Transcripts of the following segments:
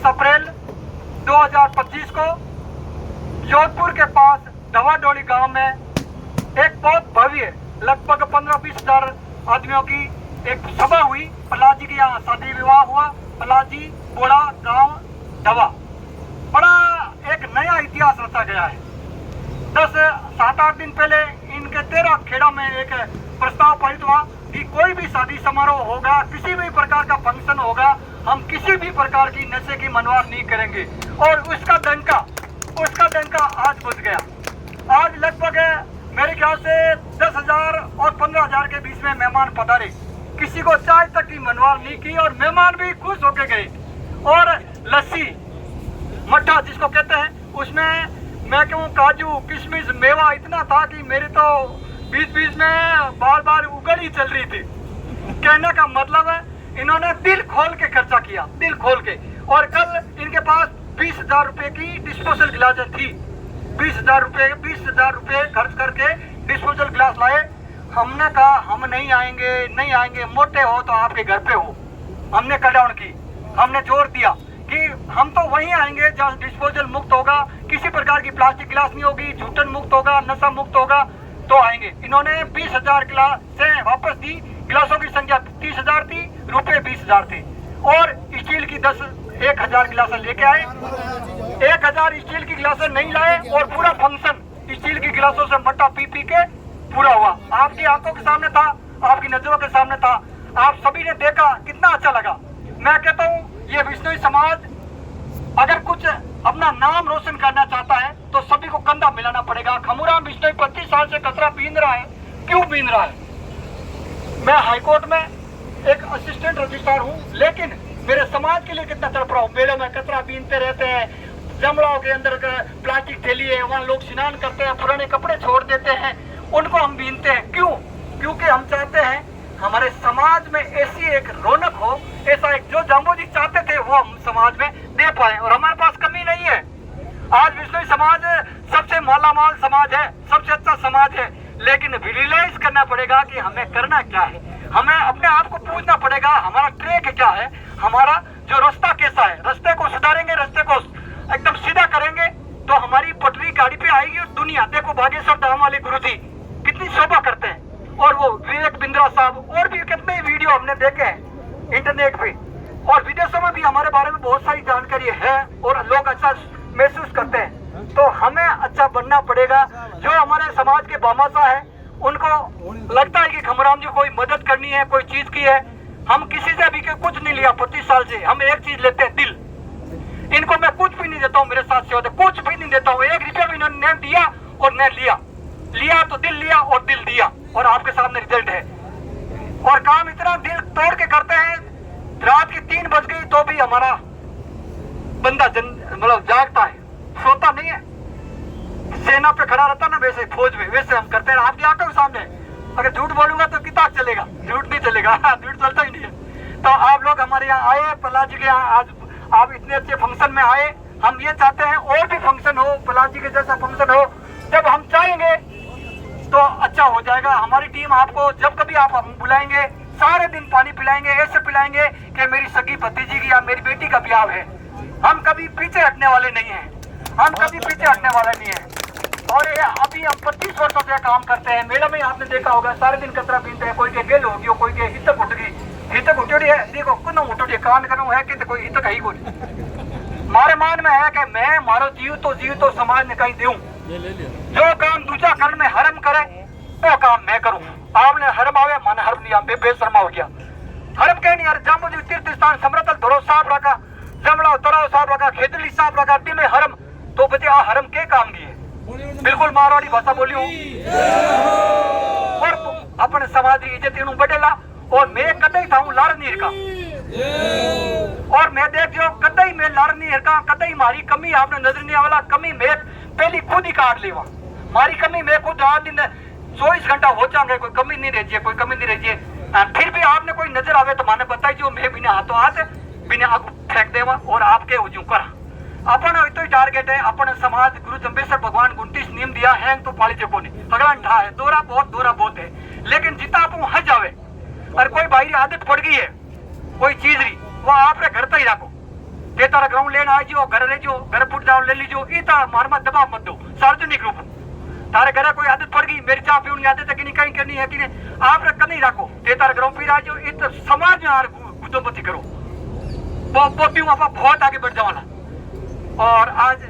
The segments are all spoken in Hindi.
20 अप्रैल 2025 को जोधपुर के पास दवाडोली गांव में एक बहुत भव्य लगभग 15-20 हजार आदमियों की एक सभा हुई। प्रहलाद जी के यहाँ शादी विवाह हुआ। प्रहलाद जी बोड़ा गांव दवा, बड़ा एक नया इतिहास रचा गया है। 7-8 दिन पहले इनके 13 खेड़ा में एक प्रस्ताव पारित हुआ कि कोई भी शादी समारोह होगा, किसी भी प्रकार का फंक्शन होगा, हम किसी भी प्रकार की नशे की मनवार नहीं करेंगे। और उसका डंका आज बज गया। आज लगभग मेरे ख्याल से 10,000 और 15,000 के बीच में मेहमान पधारे। किसी को चाय तक की मनवार नहीं की और मेहमान भी खुश होके गए। और लस्सी मट्ठा जिसको कहते हैं, उसमें मैं कहूँ काजू किशमिश मेवा इतना था कि मेरे तो बीच में बार उगल ही चल रही थी। कहने का मतलब है इन्होंने दिल खोल के खर्चा किया, दिल खोल के। और कल इनके पास 20,000 रुपए की डिस्पोजल गिलासें थी। 20,000 रुपए खर्च करके डिस्पोजल गिलास लाए। हमने कहा हम नहीं आएंगे, मोटे हो तो आपके घर पे हो। हमने कट डाउन की, हमने जोर दिया कि हम तो वहीं आएंगे जहाँ डिस्पोजल मुक्त होगा, किसी प्रकार की प्लास्टिक गिलास नहीं होगी, झूठन मुक्त होगा, नशा मुक्त होगा तो आएंगे। इन्होंने 20,000 गिलासें वापस दी। गिलासों की संख्या 30,000 थी, रुपए 20,000 थे। और स्टील की 1,000 गिलासें लेके आए। 1,000 स्टील की गिलासें नहीं लाए और पूरा फंक्शन स्टील की गिलासों से मट्टा पी के पूरा हुआ। आपकी आंखों के सामने था, आपकी नजरों के सामने था, आप सभी ने देखा, कितना अच्छा लगा। मैं कहता हूँ ये विश्नोई समाज अगर कुछ अपना नाम रोशन करना चाहता है तो सभी को कंधा मिलाना पड़ेगा। खमूराम बिश्नोई 25 साल से कचरा बीन रहा है। क्यों बीन रहा है? मैं हाईकोर्ट में एक असिस्टेंट रजिस्ट्रार हूँ, लेकिन मेरे समाज के लिए कितना तड़प रहा हूँ। मेले में कचरा बीनते रहते हैं, जमड़ाओं के अंदर प्लास्टिक थैली है, वहाँ लोग स्नान करते हैं, पुराने कपड़े छोड़ देते हैं, उनको हम बीनते हैं। क्यों? क्योंकि हम चाहते हैं हमारे समाज में ऐसी एक रौनक हो, ऐसा एक जो जाम्बू जी चाहते थे वो हम समाज में दे पाए। और हमारे पास कमी नहीं है। आज बिश्नोई समाज सबसे मालामाल समाज है, सबसे अच्छा समाज है, लेकिन रियलाइज करना पड़ेगा कि हमें करना क्या है। हमें अपने आप को पूछना पड़ेगा हमारा ट्रैक क्या है, हमारा जो रास्ता कैसा है। रास्ते को सुधारेंगे, रास्ते को एकदम सीधा करेंगे तो हमारी पटरी गाड़ी पे आएगी। और दुनिया देखो, बागेश्वर धाम वाले गुरु जी कितनी शोभा करते हैं। और वो विवेक बिंद्रा साहब और भी कितने वीडियो हमने देखे हैं इंटरनेट पे, और विदेशों में भी हमारे बारे में बहुत सारी जानकारी है और लोग अच्छा महसूस करते हैं। तो हमें अच्छा बनना पड़ेगा। जो हमारे समाज के बामासा है उनको लगता है कि खमराम जी कोई मदद करनी है, कोई चीज की है। हम किसी से भी कुछ नहीं लिया 25 साल से। हम एक चीज लेते हैं, दिल। इनको मैं कुछ भी नहीं देता हूँ, मेरे साथ से होते कुछ भी नहीं देता हूँ। 1 रुपया भी इन्होंने न दिया और न लिया तो दिल लिया और दिल दिया, और आपके सामने रिजल्ट है। और काम इतना दिल तोड़ के करते हैं, रात की 3 बज गई तो भी हमारा बंदा मतलब जागता है, सोता नहीं है। सेना पे खड़ा रहता ना, वैसे फौज में वैसे हम करते हैं आपकी आंखों के सामने। अगर झूठ बोलूंगा तो किताब चलेगा, झूठ नहीं चलेगा, झूठ चलता ही नहीं है। तो आप लोग हमारे यहाँ आए, प्रहलाद जी के यहाँ आज आप इतने अच्छे फंक्शन में आए। हम ये चाहते हैं और भी फंक्शन हो, प्रहलाद जी के जैसा फंक्शन हो। जब हम चाहेंगे तो अच्छा हो जाएगा। हमारी टीम आपको जब कभी आप हम बुलाएंगे, सारे दिन पानी पिलाएंगे, ऐसे पिलाएंगे कि मेरी सगी भतीजी की या मेरी बेटी का ब्याह है। हम कभी पीछे हटने वाले नहीं हैं, हम कभी पीछे हटने वाले नहीं हैं। और ये अभी हम 25 वर्षों से काम करते हैं। मेला में आपने देखा होगा, सारे दिन कचरा पीते हैं। कोई के गेल होगी, कोई के हितक उठ गई, हितक उठी है। देखो कुछ उठी कान करूँ है कि कोई हितक ही कोई। मारे मान में है कि मैं मारो जीव तो समाज ने कहीं दूं। जो काम दूसरा कर में हरम करे वो काम मैं करूं। आपने हरम आवे, माने हरम नहीं आवे, बेशर्मा हो गया। हरम कह नहीं यार, जाम्बू जी तीर्थ स्थान समरतल धरो साफ रखा, जमड़ा तराव साफ रखा, खेतली साफ रखा, ती में हरम तो बचे आ हरम के काम की है। बिल्कुल मारवाड़ी भाषा बोली हूँ। और अपने समाज की इज्जत इन्हों बढ़ेला। और मैं कदई था हूँ लार नीर का, और मैं देख जो कदई में लार नीर का, कदई मारी कमी आपने नजर नहीं आवाला। कमी मैं पहली खुद ही काट ली। मारी कमी मैं खुद रात दिन 24 घंटा हो जाएंगे, कोई कमी नहीं रही है, कोई कमी नहीं रही है। फिर भी आपने कोई नजर आवे तो माने बताई जो मैं बिना हाथों हाथ बिना आग फेंक देवा और आपके उजू कर। अपन तो टारगेट है अपन समाज गुरु जम्बेश्वर भगवान 29 नियम दिया है तो पाली चको नहीं अगला ढा है, दोरा बहुत है। लेकिन जितना आप हज जावे और कोई बाहरी आदत पड़ गई है कोई चीज रही वो आपने घर तक ही रखो। ते तारा ग्राउंड लेना आ जो घर ले जो घर पुट जाओ ले लीजो इता मार मत दबाव मत दो सार्वजनिक रूप तारे घर कोई आदत पड़ गई मेरी चाह पीने आदत है कि नहीं कहीं करनी है कि नहीं आप रख नहीं रखो ते तारा ग्राउंड पी राजो इत समाज में यार गुदो मत करो पोती आप बहुत आगे बढ़ जावाला और आज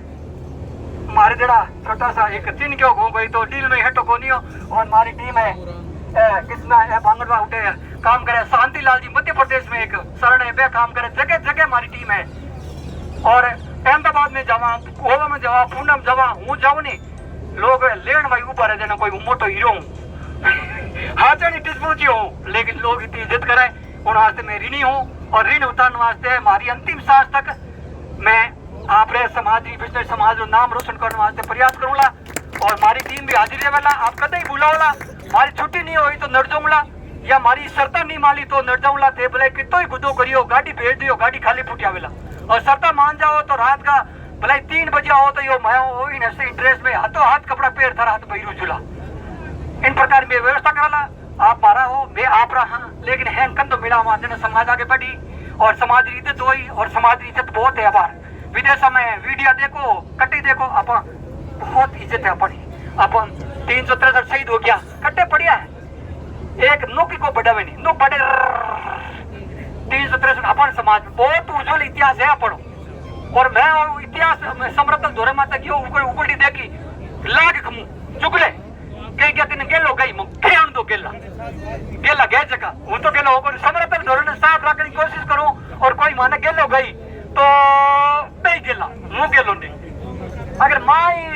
हमारे जरा छोटा सा एक दिन क्यों हो गई तो डील में हटो को नहीं हो और हमारी टीम है किसमें भांगड़वा उठे काम करे शांति लाल जी मध्य प्रदेश में एक शरण है काम करे जगह जगह हमारी टीम है और अहमदाबाद में जावा गोवा में जावा पूना में जावा हूँ जाऊँ नहीं लोग लेन भाई ऊपर है जना कोई मोटो हीरो हूँ हाँ नहीं डिस्पोजी हूँ लेकिन लोग इतनी इज्जत करे उन वास्ते मैं ऋणी हूँ और ऋण उतारने वास्ते हमारी अंतिम सांस तक मैं आप समाज बिजनेस समाज को नाम रोशन करने वास्ते प्रयास करूंगा और हमारी टीम भी हाजिर रहेला आप कदे ही बुलाओला हमारी छुट्टी नहीं हुई तो नड़ जाऊंगा या हमारी शर्ता नहीं माली तो नड़ जाऊंगा थे भले कितो ही गुदो करियो गाड़ी भेज दियो गाड़ी खाली फुटियावेला और शर्ता मान जाओ तो रात का भले 3 बजे आओ तो यो मैं इन इंटरेस्ट में हाथों हाथ कपड़ा पेड़ था हाथ बहिरू झूला इन प्रकार में व्यवस्था कराला आप मारा हो मैं आप रहा लेकिन हैंग कंदो मिला वहां समाज आगे बढ़ी और समाज की इज्जत हुई और समाज की इज्जत बहुत है आभार विदेशों में वीडियो देखो कट्टी देखो अपन बहुत इज्जत है अपनी अपन 363 शहीद हो गया कट्टे पड़िया है एक नौकी को बढ़ावे नहीं नो बढ़े 363 अपन समाज में बहुत उज्जवल इतिहास है अपन और मैं इतिहास समृद्ध दौरे माता की उगड़ी देखी लाग खमू चुगले कई क्या दिन गेलो गई खेण दो गेला गेला गए जगह वो तो गेलो होकर समृद्ध दौरे ने साफ रखने की कोशिश करूं और कोई माने गेलो गई तो नहीं गेला मुंह गेलो नहीं अगर माई